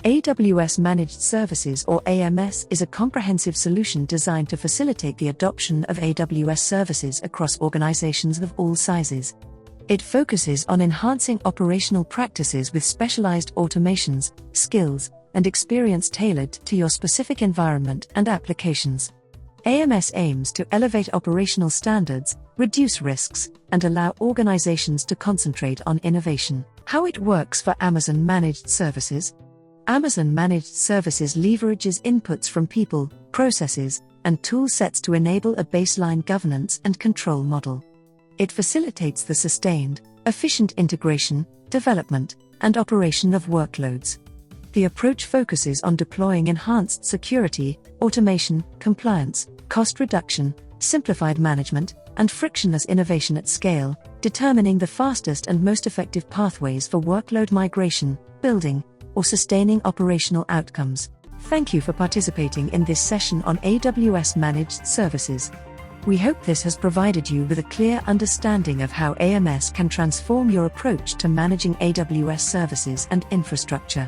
AWS Managed Services or AMS is a comprehensive solution designed to facilitate the adoption of AWS services across organizations of all sizes. It focuses on enhancing operational practices with specialized automations, skills, and experience tailored to your specific environment and applications. AMS aims to elevate operational standards, reduce risks, and allow organizations to concentrate on innovation. How it works for Amazon Managed Services? Amazon Managed Services leverages inputs from people, processes, and tool sets to enable a baseline governance and control model. It facilitates the sustained, efficient integration, development, and operation of workloads. The approach focuses on deploying enhanced security, automation, compliance, cost reduction, simplified management, and frictionless innovation at scale, determining the fastest and most effective pathways for workload migration, building, or sustaining operational outcomes. Thank you for participating in this session on AWS Managed Services. We hope this has provided you with a clear understanding of how AMS can transform your approach to managing AWS services and infrastructure.